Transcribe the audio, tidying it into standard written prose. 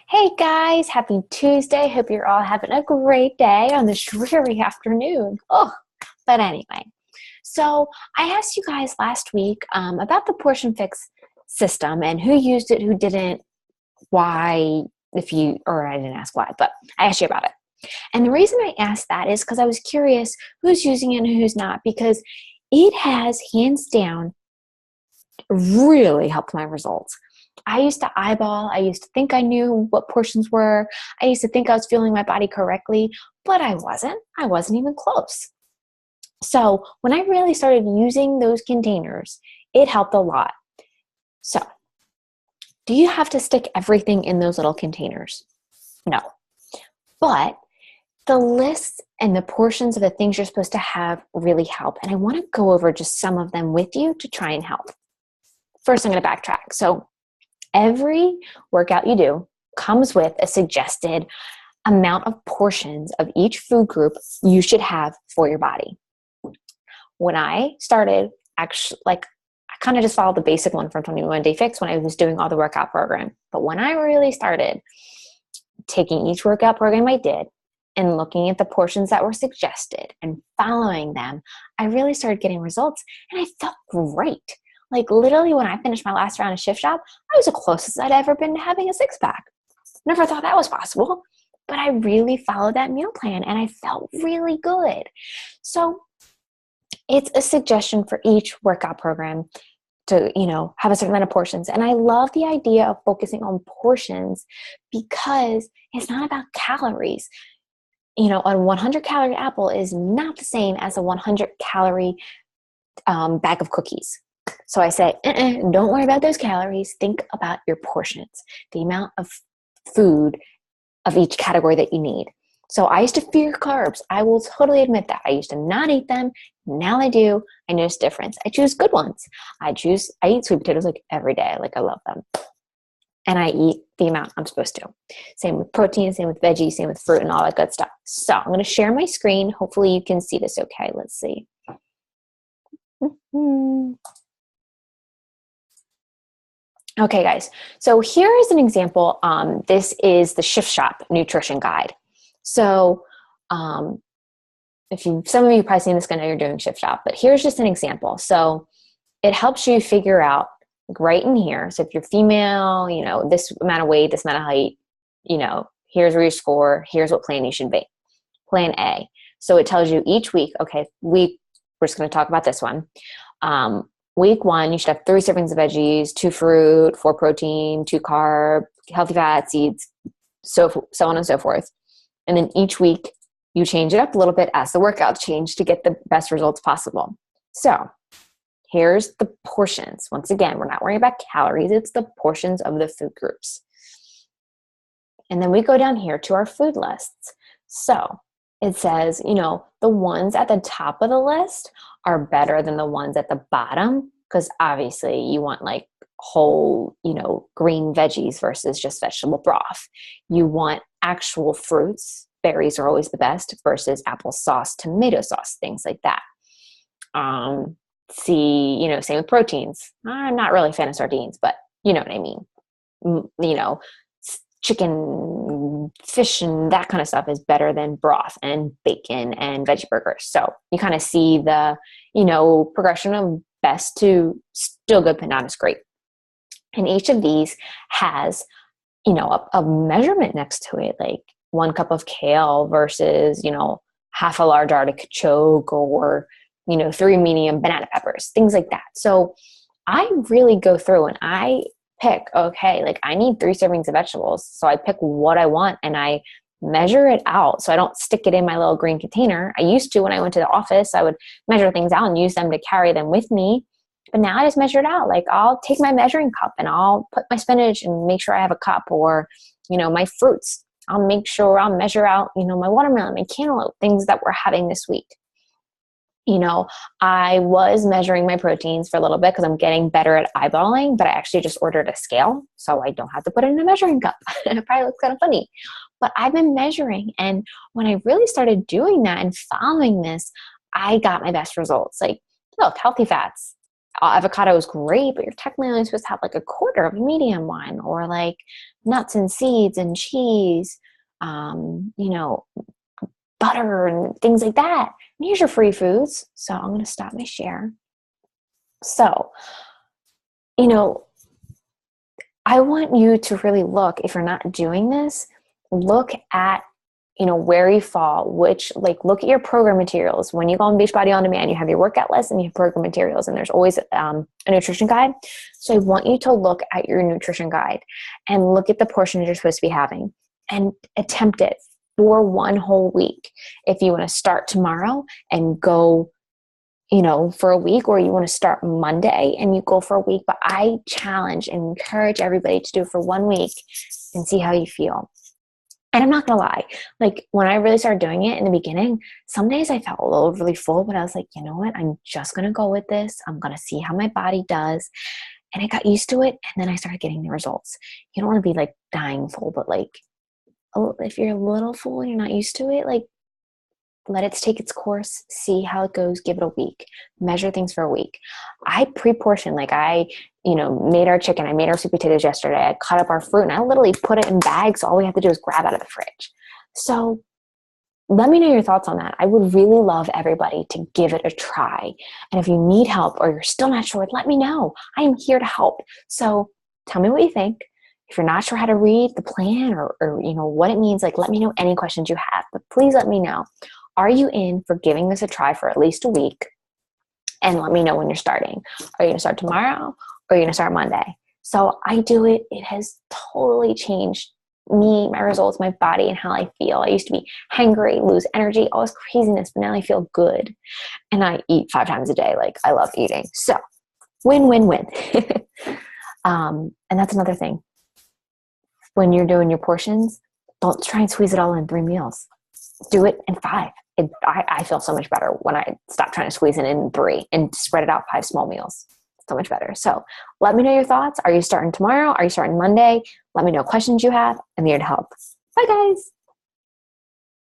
Hey guys, happy Tuesday. Hope you're all having a great day on this dreary afternoon. Oh, but anyway, so I asked you guys last week about the Portion Fix system and who used it, who didn't, why, or I didn't ask why, but I asked you about it. And the reason I asked that is because I was curious who's using it and who's not, because it has hands down really helped my results. I used to eyeball. I used to think I knew what portions were. I used to think I was feeling my body correctly, but I wasn't. I wasn't even close. So when I really started using those containers, it helped a lot. So do you have to stick everything in those little containers? No. But the lists and the portions of the things you're supposed to have really help. And I want to go over just some of them with you to try and help. First, I'm going to backtrack. So every workout you do comes with a suggested amount of portions of each food group you should have for your body. When I started, I kind of just followed the basic one from 21 Day Fix when I was doing all the workout program. But when I really started taking each workout program I did and looking at the portions that were suggested and following them, I really started getting results and I felt great. Like literally when I finished my last round of Shift Shop, I was the closest I'd ever been to having a six-pack. Never thought that was possible, but I really followed that meal plan and I felt really good. So it's a suggestion for each workout program to, have a certain amount of portions. And I love the idea of focusing on portions because it's not about calories. A 100 calorie apple is not the same as a 100 calorie bag of cookies. So I say, don't worry about those calories. Think about your portions, the amount of food of each category that you need. So I used to fear carbs. I will totally admit that. I used to not eat them. Now I do. I notice a difference. I choose good ones. I eat sweet potatoes like every day. Like I love them. And I eat the amount I'm supposed to. Same with protein, same with veggies, same with fruit and all that good stuff. So I'm going to share my screen. Hopefully you can see this okay. Let's see. Okay, guys. So here is an example. This is the Shift Shop nutrition guide. So some of you probably seen this, because I know you're doing Shift Shop, but here's just an example. So it helps you figure out right in here. So if you're female, this amount of weight, this amount of height, here's where you score. Here's what plan you should be. Plan A. So it tells you each week, okay, we're just going to talk about this one. Week 1, you should have 3 servings of veggies, 2 fruit, 4 protein, 2 carb, healthy fat, seeds, so on and so forth. And then each week, you change it up a little bit as the workouts change to get the best results possible. So here's the portions. Once again, we're not worrying about calories. It's the portions of the food groups. And then we go down here to our food lists. So it says, the ones at the top of the list are better than the ones at the bottom, because obviously you want like whole, green veggies versus just vegetable broth. You want actual fruits. Berries are always the best versus applesauce, tomato sauce, things like that. Same with proteins. I'm not really a fan of sardines, but you know what I mean. Chicken, fish, and that kind of stuff is better than broth and bacon and veggie burgers. So you kind of see the, progression of best to still good, but not as great. And each of these has, a measurement next to it, like 1 cup of kale versus, half a large artichoke or, 3 medium banana peppers, things like that. So I really go through and I pick, okay, like I need 3 servings of vegetables. So I pick what I want and I measure it out. So I don't stick it in my little green container. I used to, when I went to the office, I would measure things out and use them to carry them with me. But now I just measure it out. Like I'll take my measuring cup and I'll put my spinach and make sure I have a cup, or, my fruits. I'll make sure I'll measure out, my watermelon, my cantaloupe, things that we're having this week. I was measuring my proteins for a little bit because I'm getting better at eyeballing, but I actually just ordered a scale so I don't have to put it in a measuring cup. It probably looks kind of funny, but I've been measuring. And when I really started doing that and following this, I got my best results. Like, healthy fats. avocado is great, but you're technically only supposed to have like a quarter of a medium one, or like nuts and seeds and cheese, you know, butter and things like that. And here's your free foods. So I'm going to stop my share. So, you know, I want you to really look, if you're not doing this, look at, you know, where you fall, look at your program materials. When you go on Beachbody On Demand, you have your workout list and you have program materials, and there's always a nutrition guide. So I want you to look at your nutrition guide and look at the portions you're supposed to be having and attempt it for one whole week. If you want to start tomorrow and go, you know, for a week, or you want to start Monday and you go for a week, but I challenge and encourage everybody to do it for 1 week and see how you feel. And I'm not going to lie, like when I really started doing it in the beginning, some days I felt a little really full, but I was like, you know what? I'm just going to go with this. I'm going to see how my body does. And I got used to it. And then I started getting the results. You don't want to be like dying full, but like, if you're a little full and you're not used to it, like let it take its course, see how it goes, give it a week, measure things for a week. I pre-portioned, like I, you know, made our chicken, I made our sweet potatoes yesterday, I cut up our fruit, and I literally put it in bags. All we have to do is grab out of the fridge. So let me know your thoughts on that. I would really love everybody to give it a try. And if you need help or you're still not sure, let me know. I am here to help. So tell me what you think. If you're not sure how to read the plan or you know what it means, like let me know any questions you have, but please let me know. Are you in for giving this a try for at least a week? And let me know when you're starting. Are you going to start tomorrow, or are you going to start Monday? So I do it. It has totally changed me, my results, my body, and how I feel. I used to be hangry, lose energy, all this craziness, but now I feel good. And I eat 5 times a day. Like I love eating. So win, win, win. And that's another thing. When you're doing your portions, don't try and squeeze it all in 3 meals. Do it in 5. I feel so much better when I stop trying to squeeze it in 3 and spread it out 5 small meals. So much better. So let me know your thoughts. Are you starting tomorrow? Are you starting Monday? Let me know questions you have. I'm here to help. Bye, guys.